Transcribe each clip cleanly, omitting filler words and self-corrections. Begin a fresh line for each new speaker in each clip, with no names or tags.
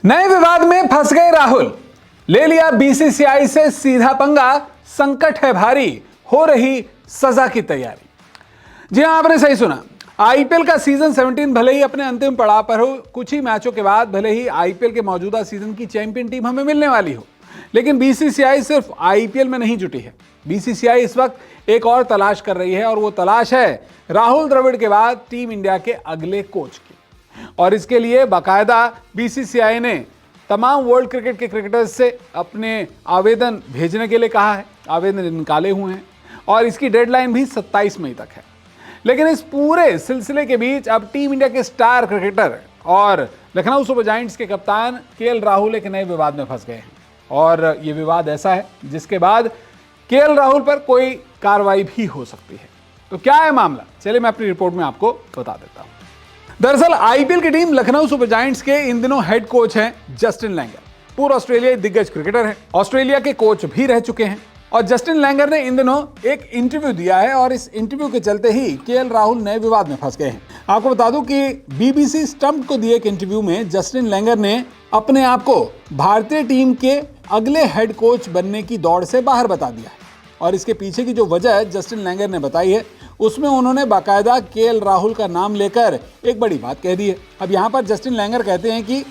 नए विवाद में फंस गए राहुल, ले लिया बीसीसीआई से सीधा पंगा, संकट है भारी, हो रही सजा की तैयारी। जी हां, आपने सही सुना। आईपीएल का सीजन 17 भले ही अपने अंतिम पड़ाव पर हो, कुछ ही मैचों के बाद भले ही आईपीएल के मौजूदा सीजन की चैंपियन टीम हमें मिलने वाली हो, लेकिन बीसीसीआई सिर्फ आईपीएल में नहीं जुटी है। बीसीसीआई इस वक्त एक और तलाश कर रही है और वो तलाश है राहुल द्रविड़ के बाद टीम इंडिया के अगले कोच की। और इसके लिए बाकायदा बीसीसीआई ने तमाम वर्ल्ड क्रिकेट के क्रिकेटर्स से अपने आवेदन भेजने के लिए कहा है। आवेदन निकाले हुए हैं और इसकी डेडलाइन भी 27 मई तक है। लेकिन इस पूरे सिलसिले के बीच अब टीम इंडिया के स्टार क्रिकेटर और लखनऊ सुपर जायंट्स के कप्तान केएल राहुल एक नए विवाद में फंस गए हैं। और ये विवाद ऐसा है जिसके बाद केएल राहुल पर कोई कार्रवाई भी हो सकती है। तो क्या है मामला, चलिए मैं अपनी रिपोर्ट में आपको बता देता हूं। दरअसल आईपीएल की टीम लखनऊ सुपर जायंट्स के इन दिनों हेड कोच हैं जस्टिन लैंगर। पूर्व ऑस्ट्रेलियाई दिग्गज क्रिकेटर हैं, ऑस्ट्रेलिया के कोच भी रह चुके हैं। और जस्टिन लैंगर ने इन दिनों एक इंटरव्यू दिया है और इस इंटरव्यू के चलते ही केएल राहुल नए विवाद में फंस गए हैं। आपको बता दूं कि बीबीसी स्टंप्ड को दिए एक इंटरव्यू में जस्टिन लैंगर ने अपने आप को भारतीय टीम के अगले हेड कोच बनने की दौड़ से बाहर बता दिया है। और इसके पीछे की जो वजह जस्टिन लैंगर ने बताई है, उसमें उन्होंने बाकायदा केएल राहुल का नाम लेकर एक बड़ी बात कह दी है। अब यहाँ पर जस्टिन लैंगर कहते हैं कि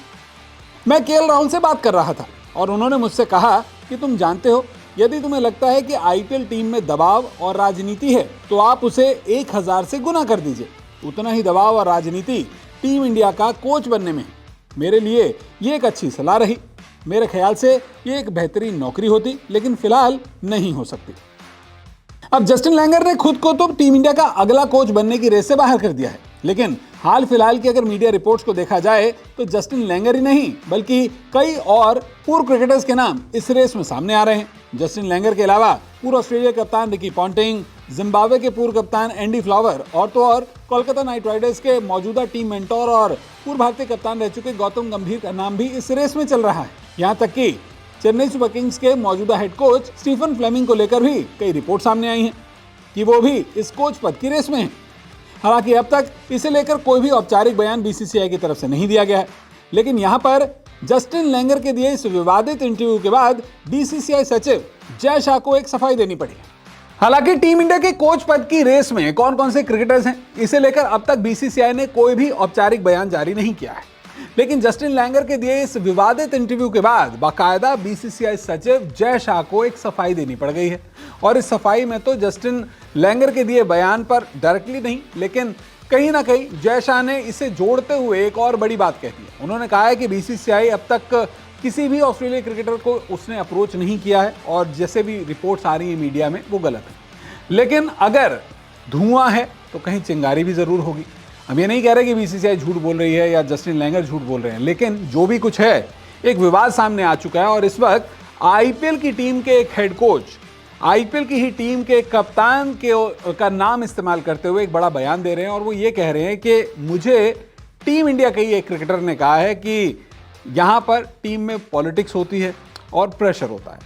मैं केएल राहुल से बात कर रहा था और उन्होंने मुझसे कहा कि तुम जानते हो, यदि तुम्हें लगता है कि आईपीएल टीम में दबाव और राजनीति है तो आप उसे 1000 से गुना कर दीजिए। उतना ही दबाव और राजनीति टीम इंडिया का कोच बनने में है। मेरे लिए ये एक अच्छी सलाह रही। मेरे ख्याल से ये एक बेहतरीन नौकरी होती, लेकिन फिलहाल नहीं हो सकती। अब जस्टिन लैंगर ने खुद को तो टीम इंडिया का अगला कोच बनने की रेस से बाहर कर दिया है, लेकिन हाल फिलहाल की अगर मीडिया रिपोर्ट्स को देखा जाए तो जस्टिन लैंगर ही नहीं बल्कि कई और पूर्व क्रिकेटर्स के नाम इस रेस में सामने आ रहे हैं। जस्टिन लैंगर के अलावा पूर्व ऑस्ट्रेलिया कप्तान रिकी पॉन्टिंग, जिम्बाब्वे के पूर्व कप्तान एंडी फ्लावर और तो और कोलकाता नाइट राइडर्स के मौजूदा टीम मेंटोर और पूर्व भारतीय कप्तान रह चुके गौतम गंभीर का नाम भी इस रेस में चल रहा है। यहाँ तक कि चेन्नई सुपर किंग्स के मौजूदा हेड कोच स्टीफन फ्लेमिंग को लेकर भी कई रिपोर्ट सामने आई हैं कि वो भी इस कोच पद की रेस में हैं। हालांकि अब तक इसे लेकर कोई भी औपचारिक बयान बीसीसीआई की तरफ से नहीं दिया गया है, लेकिन यहाँ पर जस्टिन लैंगर के दिए इस विवादित इंटरव्यू के बाद बीसीसीआई सचिव जय शाह को एक सफाई देनी पड़ी। हालांकि टीम इंडिया के कोच पद की रेस में कौन कौन से क्रिकेटर्स हैं, इसे लेकर अब तक बीसीसीआई ने कोई भी औपचारिक बयान जारी नहीं किया है। लेकिन जस्टिन लैंगर के दिए इस विवादित इंटरव्यू के बाद बाकायदा बीसीसीआई सचिव जय शाह को एक सफाई देनी पड़ गई है। और इस सफाई में तो जस्टिन लैंगर के दिए बयान पर डायरेक्टली नहीं, लेकिन कहीं ना कहीं जय शाह ने इसे जोड़ते हुए एक और बड़ी बात कह दी है। उन्होंने कहा है कि बीसीसीआई अब तक किसी भी ऑस्ट्रेलियाई क्रिकेटर को उसने अप्रोच नहीं किया है और जैसे भी रिपोर्ट्स आ रही है मीडिया में वो गलत है। लेकिन अगर धुआं है तो कहीं चिंगारी भी जरूर होगी। हम ये नहीं कह रहे कि बीसीसीआई झूठ बोल रही है या जस्टिन लैंगर झूठ बोल रहे हैं, लेकिन जो भी कुछ है, एक विवाद सामने आ चुका है और इस वक्त आईपीएल की टीम के एक हेड कोच, आईपीएल की ही टीम के कप्तान का नाम इस्तेमाल करते हुए एक बड़ा बयान दे रहे हैं और वो ये कह रहे हैं कि मुझे टीम इंडिया के ही एक क्रिकेटर ने कहा है कि यहाँ पर टीम में पॉलिटिक्स होती है और प्रेशर होता है।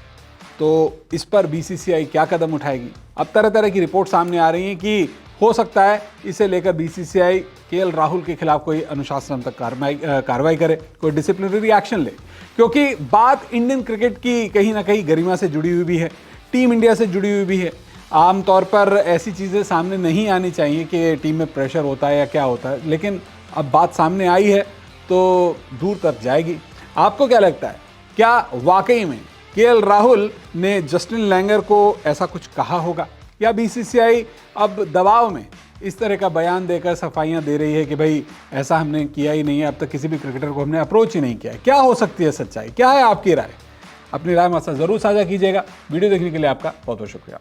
तो इस पर बीसीसीआई क्या कदम उठाएगी? अब तरह तरह की रिपोर्ट सामने आ रही हैं कि हो सकता है इसे लेकर बीसीसीआई केएल राहुल के खिलाफ कोई अनुशासनात्मक कार्रवाई करे, कोई डिसिप्लिनरी एक्शन ले, क्योंकि बात इंडियन क्रिकेट की कहीं ना कहीं गरिमा से जुड़ी हुई भी है, टीम इंडिया से जुड़ी हुई भी है। आमतौर पर ऐसी चीज़ें सामने नहीं आनी चाहिए कि टीम में प्रेशर होता है या क्या होता है, लेकिन अब बात सामने आई है तो दूर तक जाएगी। आपको क्या लगता है, क्या वाकई में केएल राहुल ने जस्टिन लैंगर को ऐसा कुछ कहा होगा या बीसीसीआई अब दबाव में इस तरह का बयान देकर सफाइयां दे रही है कि भाई ऐसा हमने किया ही नहीं है, अब तक किसी भी क्रिकेटर को हमने अप्रोच ही नहीं किया है? क्या हो सकती है सच्चाई, क्या है आपकी राय? अपनी राय हमारे साथ जरूर साझा कीजिएगा। वीडियो देखने के लिए आपका बहुत बहुत शुक्रिया।